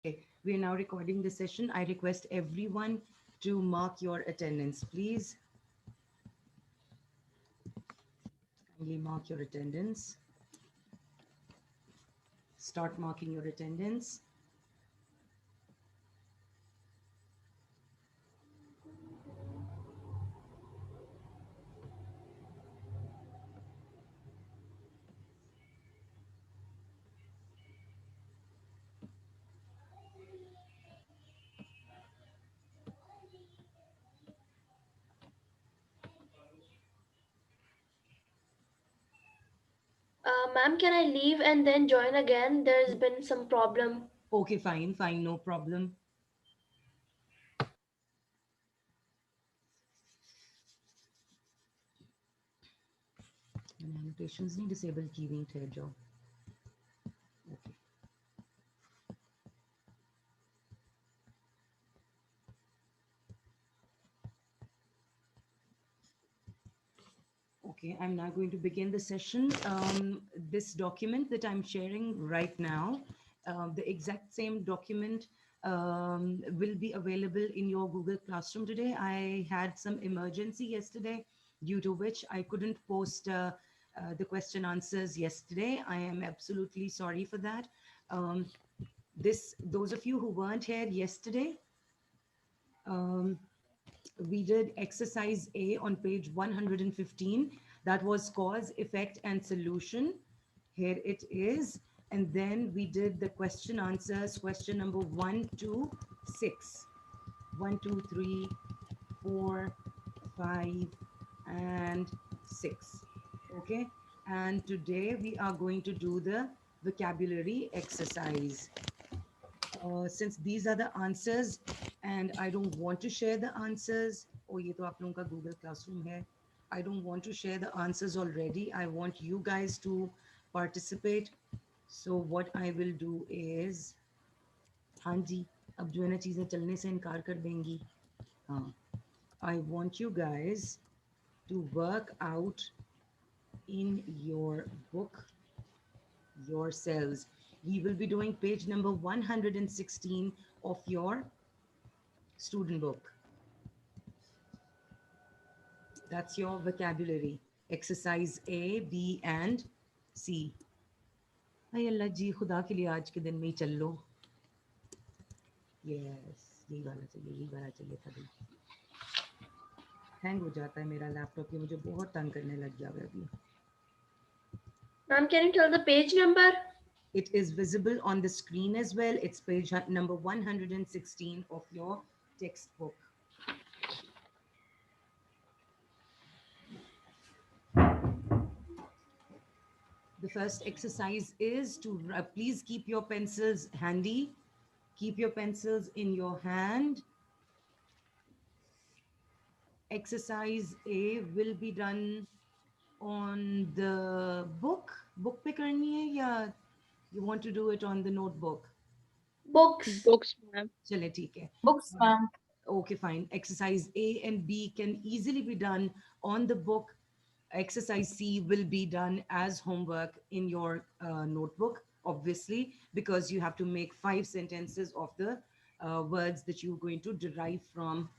Okay, we are now recording the session. I request everyone to mark your attendance, please. Kindly mark your attendance. Start marking your attendance. Ma'am, can I leave and then join again? There's been some problem. Okay, fine, no problem. Annotations need disabled keying थे जो. Okay. Okay, I'm now going to begin the session. This document that I'm sharing right now, the exact same document will be available in your Google Classroom today. I had some emergency yesterday, due to which I couldn't post the question answers yesterday. I am absolutely sorry for that. Those of you who weren't here yesterday, um, we did exercise A on page 115. That was cause, effect, and solution. Here it is. And then we did the question answers, question number 1 to 6. 1, 2, 3, 4, 5, and 6. Okay. And today we are going to do the vocabulary exercise. Since these are the answers and I don't want to share the answers, oh, ye to aap logon ka Google Classroom hai. I don't want to share the answers already. I want you guys to participate. So what I will do is, हाँ जी, अब जो है ना चीज़ें चलने से इनकार कर देंगी. हाँ, I want you guys to work out in your book yourselves. We will be doing page number 116 of your student book. That's your vocabulary. Exercise A, B, and C. अय अल्लाह जी खुदा के लिए आज के दिन में ही चल लो. यस, यही वाला चाहिए था भाई. हैंग हो जाता है मेरा लैपटॉप, ये मुझे बहुत तंग करने लग गया है अभी. Ma'am, can you tell the page number? It is visible on the screen as well. It's page number 116 of your textbook. The first exercise is to please keep your pencils handy. Keep your pencils in your hand. Exercise A will be done on the book. Book पे करनी है या you want to do it on the notebook? Books. Books, ma'am. चले ठीक है. Books, ma'am. Okay, fine. Exercise A and B can easily be done on the book. Exercise C will be done as homework in your notebook, obviously, because you have to make 5 sentences of the words that you're going to derive from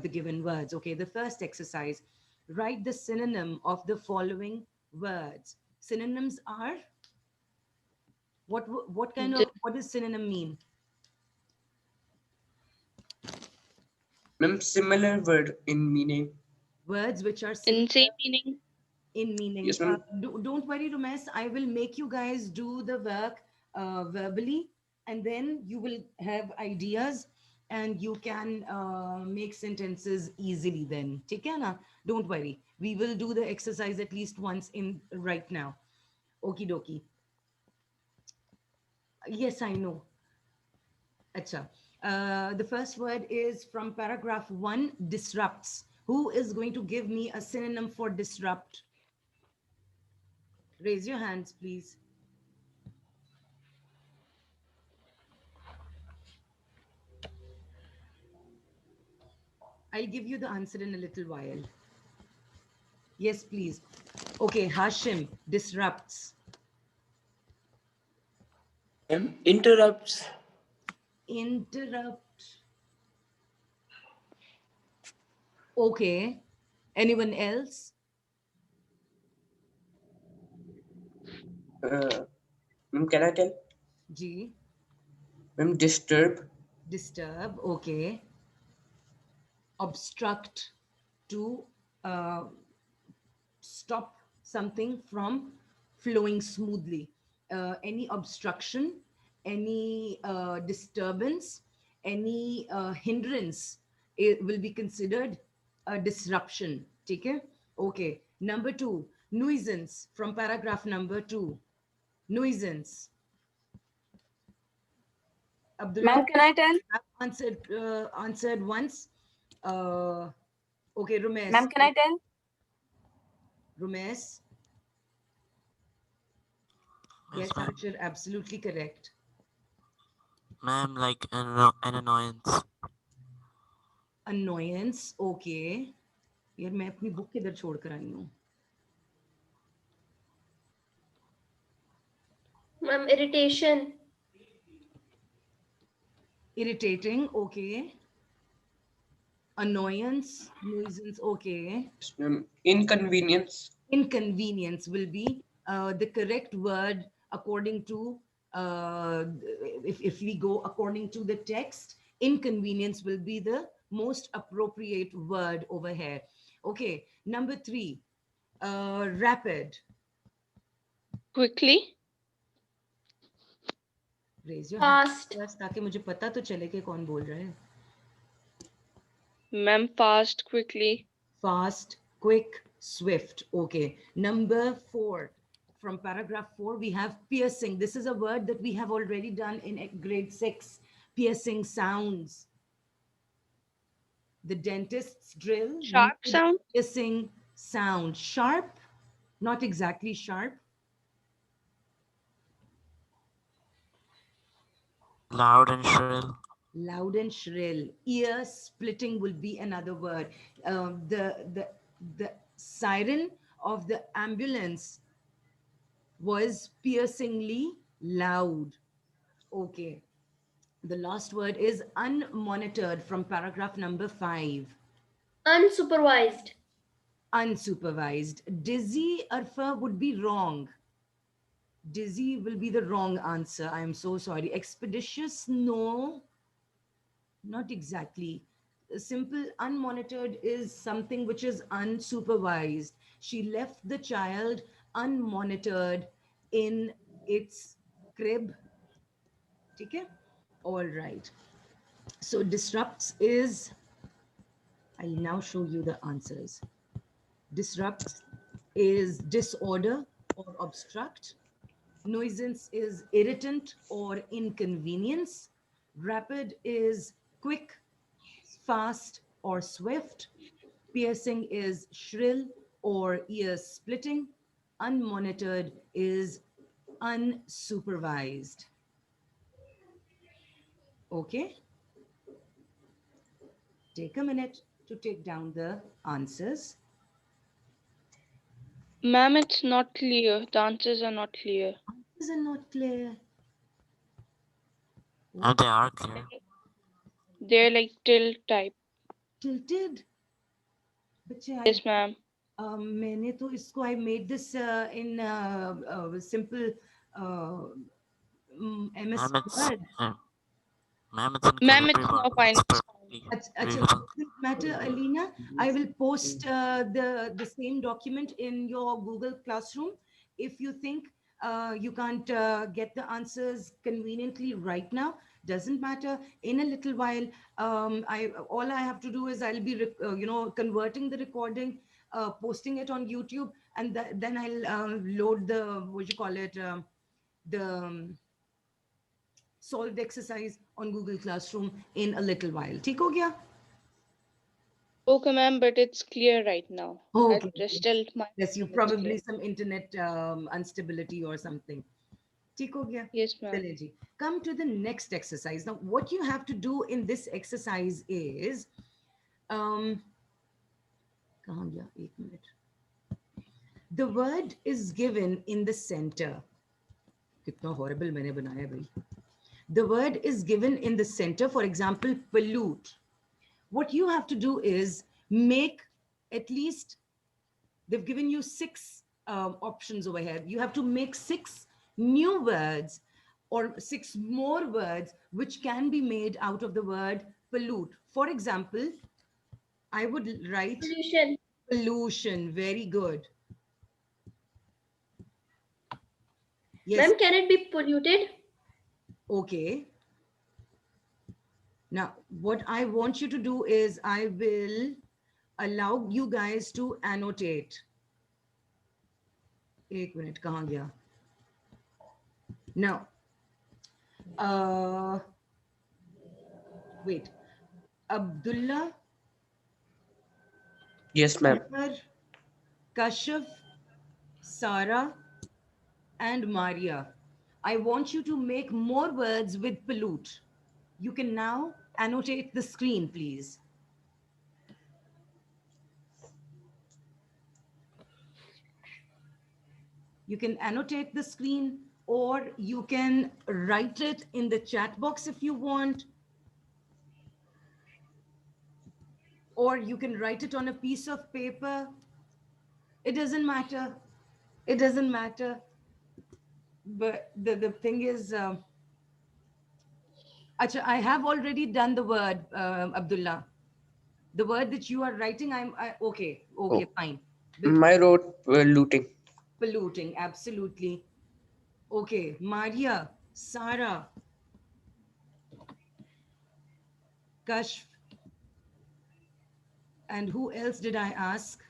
the given words. Okay, the first exercise, write the synonym of the following words. Synonyms are, what kind of, The, what does synonym mean? Ma'am, similar word in meaning. Words which are in similar same meaning. in meaning. Yes, ma'am. Don't worry, Rumesh. I will make you guys do the work verbally, and then you will have ideas and you can make sentences easily then. ठीक है ना? Don't worry. We will do the exercise at least once in right now. Okie dokie. Yes, I know. Acha. The first word is from paragraph 1, disrupts. Who is going to give me a synonym for disrupt? Raise your hands, please. I'll give you the answer in a little while. Yes, please. Okay, Hashim, disrupts. Ma'am, interrupts. interrupt. Okay. Anyone else? Ma'am, can I tell? G. Ma'am, disturb. Disturb. Okay. Obstruct. To uh, stop something from flowing smoothly. Any obstruction, any disturbance, any hindrance, it will be considered a disruption. Okay? Okay. Number two, nuisance from paragraph number 2. Nuisance. Abdullah Ma'am, can I tell? have answered once. Uh, okay, Ma'am, Rumesh. can I tell? Rumesh. Yes, Yes, ma'am. Archer, absolutely correct. Ma'am, like an annoyance. Annoyance, okay. यार मैं अपनी book किधर छोड़ कर आई हूँ? Ma'am, irritation. Irritating, okay. Annoyance, nuisance, okay. Yes, ma'am. Inconvenience. Inconvenience will be the correct word according to if we go according to the text. Inconvenience will be the most appropriate word over here. Okay, number 3, rapid. Quickly. Raise your hand Fast. first ताकि मुझे पता तो चले कि कौन बोल रहा है. Ma'am, fast, quickly. Fast, quick, swift. Okay. Number 4. From paragraph 4, we have piercing. This is a word that we have already done in grade 6. Piercing sounds. The dentist's drill. Sharp made sound. Piercing sound. Sharp, not exactly sharp. Loud and shrill. Loud and shrill. Ear splitting will be another word. The siren of the ambulance was piercingly loud. Okay. The last word is unmonitored from paragraph number 5. Unsupervised. Unsupervised. Dizzy, Arfa, would be wrong. Dizzy will be the wrong answer. I am so sorry. Expeditious, no, not exactly. Simple unmonitored is something which is unsupervised. She left the child unmonitored in its crib. Okay? All right. So disrupts is, I'll now show you the answers. Disrupts is disorder or obstruct. Nuisance is irritant or inconvenience. Rapid is quick, fast, or swift. Piercing is shrill or ear splitting. Unmonitored is unsupervised. Okay? Take a minute to take down the answers. Ma'am, it's not clear. The answers are not clear. Answers are not clear. They are clear. They're like till type. Tilted. बच्चे Yes, ma'am. मैंने तो इसको I made this in simple MS Ma'am, it's Word. ma'am, it's in Ma'am, Calibri it's no Word. fine. It's perfectly Achha, readable. doesn't matter, Alina. I will post the same document in your Google Classroom. If you think you can't get the answers conveniently right now, doesn't matter. In a little while, all I have to do is I'll be converting the recording, posting it on YouTube, and then I'll load the what you call it the solved exercise on Google Classroom in a little while. ठीक हो गया? Okay, ma'am, but it's clear right now. Okay. I just tell my. Yes, you it's probably clear. some internet instability or something. ठीक हो गया? Yes, ma'am. चलिए जी. Come to the next exercise. Now, what you have to do in this exercise is, कहाँ गया? एक minute. The word is given in the center. कितना horrible मैंने बनाया भाई. the word is given in the center, for example, pollute. What you have to do is make at least, they've given you 6 options over here. You have to make 6 new words or 6 more words which can be made out of the word pollute. For example, I would write Pollution. pollution. Very good. Yes. Ma'am, can it be polluted? Okay. Now, what I want you to do is I will allow you guys to annotate. एक minute कहाँ गया? Now, wait. Abdullah, Yes, ma'am. Umar, Kashif, Sarah, and Maria. I want you to make more words with pollute. You can now annotate the screen, please. You can annotate the screen, or you can write it in the chat box if you want. Or you can write it on a piece of paper. It doesn't matter. It doesn't matter. But the thing is, Acha, I have already done the word, Abdullah. The word that you are writing, okay, Oh. fine. I wrote looting. Polluting, absolutely. Okay, Maria, Sarah, Kashf, and who else did I ask?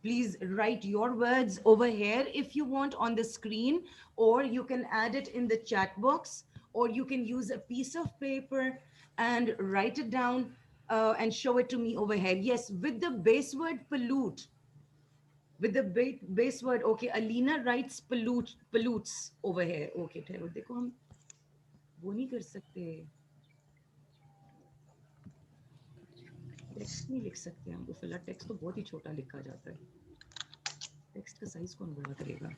Please write your words over here if you want on the screen, or you can add it in the chat box, or you can use a piece of paper and write it down and show it to me over here. Yes, with the base word pollute. With the base word, okay, Alina writes pollutes over here. Okay, ठहरो देखो हम वो नहीं कर सकते, text नहीं लिख सकते हम, तो फिलहाल टेक्स्ट तो बहुत ही छोटा लिखा जाता है, टेक्स्ट का साइज कौन बड़ा करेगा?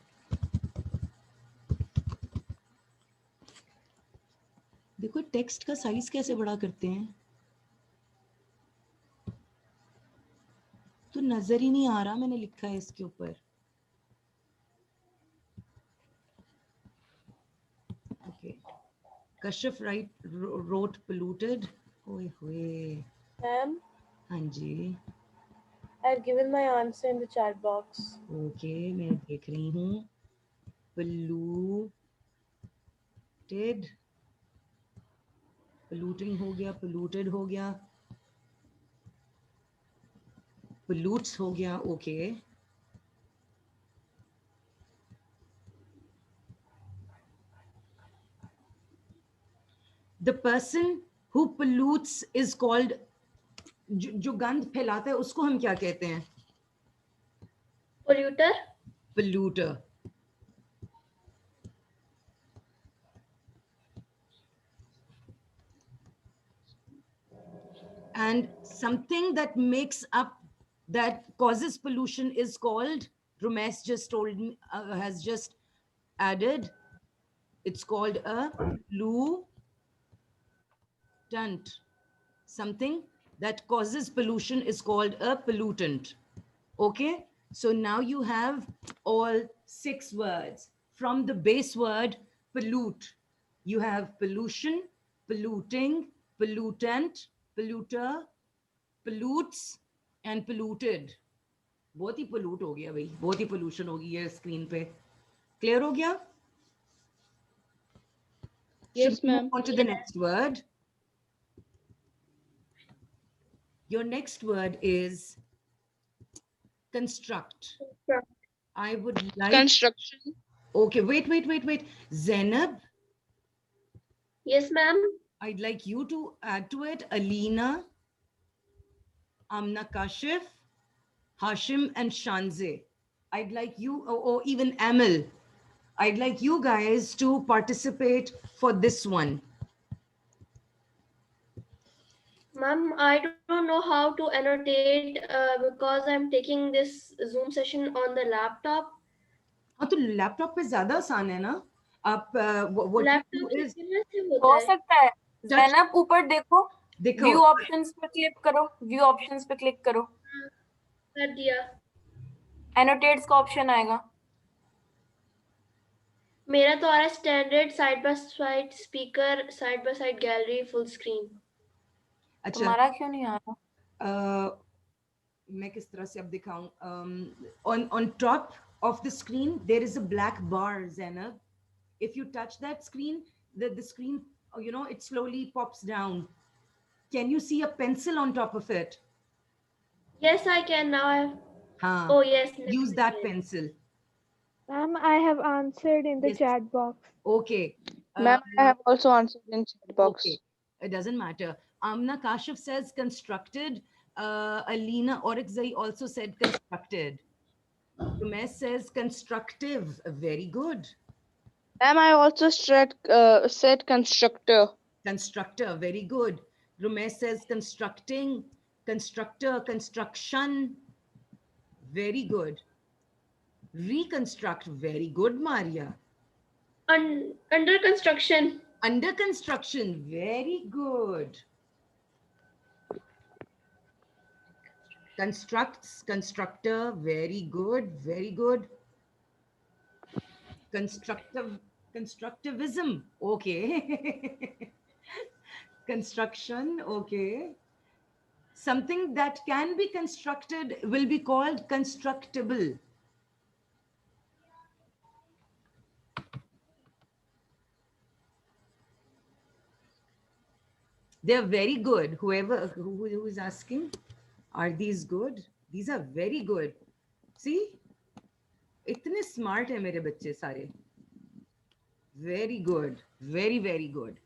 देखो टेक्स्ट का साइज कैसे बड़ा करते हैं, तो नजर ही नहीं आ रहा मैंने लिखा है इसके ऊपर. Okay, Kashyap wrote polluted. ओए होए. Ma'am, हाँ जी. I've given my answer in the chat box. Okay, मैं देख रही हूँ. Polluted. Polluting हो गया, polluted हो गया, pollutes हो गया. Okay. The person who pollutes is called, जो गंध फैलाता है उसको हम क्या कहते हैं? Polluter. Polluter. And something that makes up, that causes pollution is called, Rumesh just told me, has just added, it's called a pollutant. Something that causes pollution is called a pollutant. Okay, so now you have all 6 words. From the base word pollute, you have pollution, polluting, pollutant, polluter, pollutes, and polluted. बहुत ही pollute हो गया भाई, बहुत ही pollution हो गई है screen पे. Clear हो गया? Yes, Should we move ma'am. on to the next word? Your next word is construct. I would like. Construction. Okay, wait. Zainab, Yes, ma'am. I'd like you to add to it Alina, Amna Kashif, Hashim, and Shanze. I'd like you, or even Amal, I'd like you guys to participate for this one. Ma'am, I don't know how to annotate because I'm taking this Zoom session on the laptop. हाँ तो laptop पे ज्यादा आसान है ना. आप what you do laptop is से कैसे हो होता है? सकता है touch, जैनब ऊपर देखो देखो व्यू ऑप्शंस पे क्लिक करो व्यू ऑप्शंस पे क्लिक करो हाँ, कर दिया। एनोटेट्स का ऑप्शन आएगा मेरा तो आ रहा है standard side by side speaker side by side gallery full screen. अच्छा तुम्हारा क्यों नहीं आ रहा मैं किस तरह से अब दिखाऊं on top of the screen there is a black bar, Zainab. If you touch that screen, the screen, you know, it slowly pops down. Can you see a pencil on top of it? Yes, I can now. Haan, Oh yes. now use I that can. pencil. Ma'am, I have answered in the Yes. chat box. Okay. Ma'am, I have also answered in chat box. Okay, it doesn't matter. Amna Kashif says constructed. Alina Orakzai also said constructed. Umesh says constructive. Very good. Ma'am, I also said constructor. Constructor. Very good. Rumesh says constructing. Constructor. Construction. Very good. Reconstruct. Very good, Maria. Under construction. Under construction. Very good. Constructs, constructor, very good, very good. Constructivism, okay. Construction, okay. Something that can be constructed will be called constructible. They're very good. Whoever who is asking, are these good? These are very good. See? इतने smart है मेरे बच्चे सारे. Very good. Very, very good.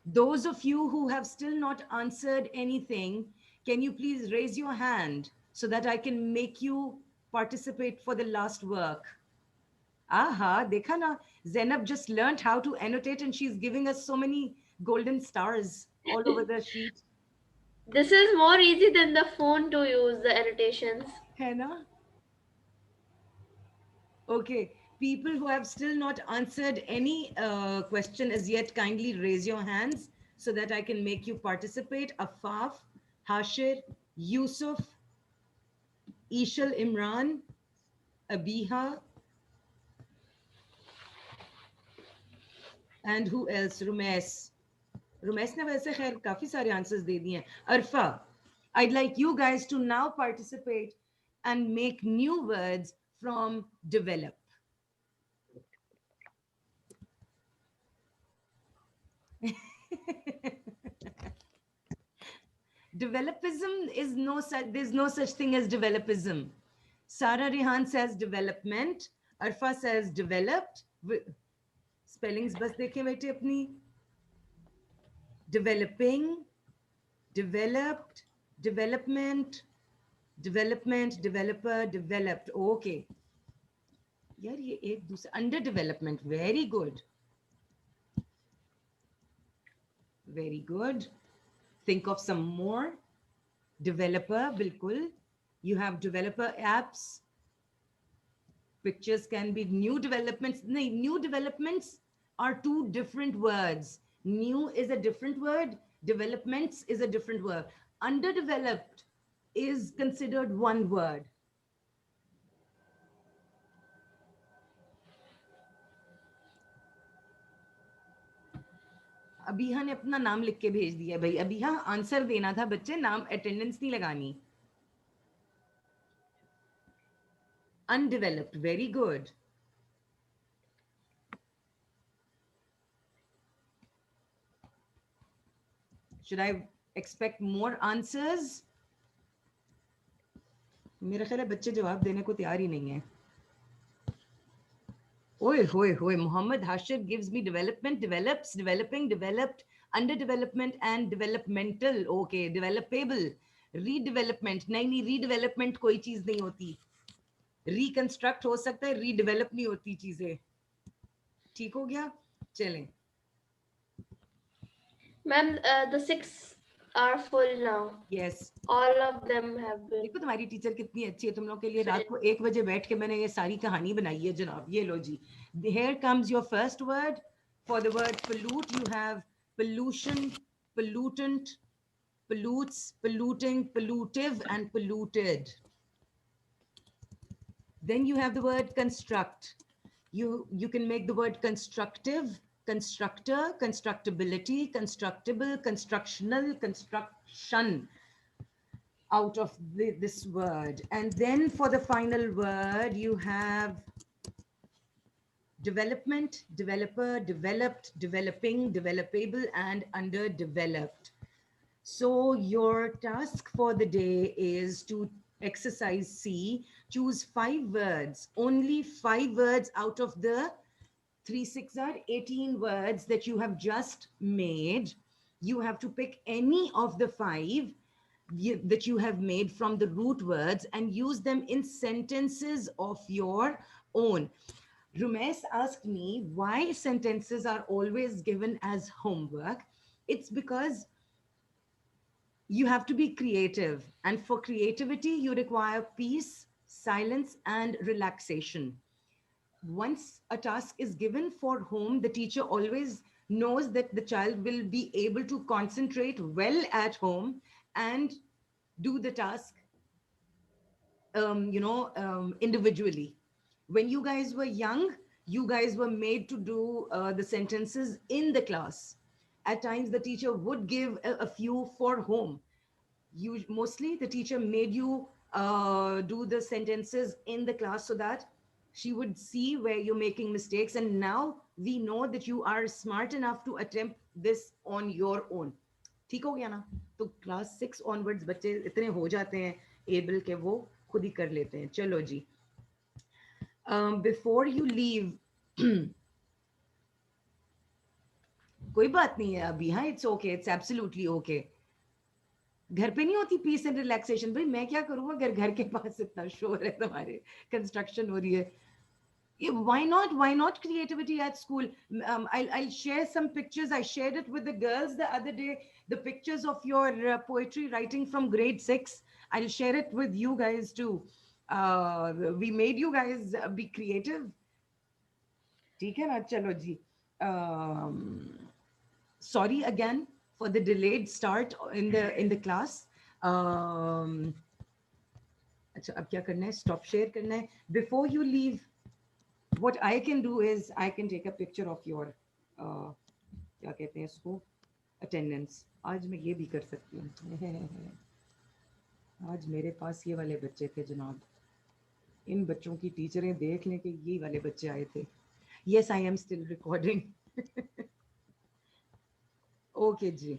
Those of you who have still not answered anything, can you please raise your hand so that I can make you participate for the last work? Aha, dekha na, Zainab just learned how to annotate and she's giving us so many golden stars all over the sheet. This is more easy than the phone to use the annotations. Hai na? Okay, people who have still not answered any question as yet, kindly raise your hands so that I can make you participate. Afaf, Hashir, Yusuf, Ishal Imran, Abiha, and who else? Rumesh. Rumesh ne वैसे खैर काफी सारे answers दे दिए हैं. Arfa, I'd like you guys to now participate and make new words from develop. Developism is no such, there's no such thing as developism. Sara Rehan says development. Arfa says developed. Spellings bas dekhe bete apni. Developing, developed, development, development, developer, developed. Okay. यार ये एक दूसरे under development. Very good. Very good. Think of some more. Developer, bilkul. You have developer apps. Pictures can be new developments. No, new developments are two different words. New is a different word. Developments is a different word. Underdeveloped is considered one word. Abiha ने अपना नाम लिख के भेज दिया भाई. Abiha answer देना था बच्चे, नाम अटेंडेंस नहीं लगानी. Undeveloped, very good. Should I expect more answers? मेरा ख्याल है बच्चे जवाब देने को तैयार ही नहीं है. Oi, hoi, hoi. Muhammad Hashir gives me development, develops, developing, developed, underdevelopment, and developmental. Okay, developable. Redevelopment. नहीं, redevelopment कोई चीज नहीं होती. Reconstruct हो सकता है, redevelop नहीं होती चीजें. ठीक हो गया? चलें. Ma'am, the 6 are full now. Yes. All of them have been. देखो तुम्हारी टीचर कितनी अच्छी है. तुम लोग के लिए रात को 1 बजे बैठ के मैंने ये सारी कहानी बनाई है जनाब. ये लो जी. Here comes your first word. For the word pollute, you have pollution, pollutant, pollutes, polluting, pollutive, and polluted. Then you have the word construct. You can make the word constructive, constructor, constructibility, constructible, constructional, construction out of this word. And then for the final word, you have development, developer, developed, developing, developable, and underdeveloped. So your task for the day is to exercise C, choose 5 words, only 5 words out of the 3, 6 are 18 words that you have just made. You have to pick any of the 5 that you have made from the root words and use them in sentences of your own. Rumesh asked me why sentences are always given as homework. It's because you have to be creative. And for creativity, you require peace, silence, and relaxation. Once a task is given for home, the teacher always knows that the child will be able to concentrate well at home and do the task, individually. When you guys were young, you guys were made to do the sentences in the class. At times, the teacher would give a few for home. Mostly, the teacher made you do the sentences in the class so that she would see where you're making mistakes. And now we know that you are smart enough to attempt this on your own. ठीक हो गया ना? तो class 6 onwards बच्चे इतने हो जाते हैं एबल के वो खुद ही कर लेते हैं. चलो जी. Before you leave, कोई बात नहीं है अभी. हाँ, it's okay, it's absolutely okay. घर पे नहीं होती पीस एंड रिलैक्सेशन. भाई मैं क्या करूँ अगर घर के पास इतना शोर है, तुम्हारे कंस्ट्रक्शन हो रही है. Why not creativity at school? I'll share some pictures. I shared it with the girls the other day, the pictures of your poetry writing from grade 6. I'll share it with you guys too. We made you guys be creative. ठीक है ना? चलो जी. Sorry again for the delayed start in the class. अच्छा अब क्या करना है? Stop share करना है. Before you leave, what I can do is I can take a picture of your क्या कहते हैं इसको, attendance. आज मैं ये भी कर सकती हूँ. आज मेरे पास ये वाले बच्चे थे जनाब. इन बच्चों की टीचरें देख लें कि ये वाले बच्चे आए थे. Yes, I am still recording. Okay ji.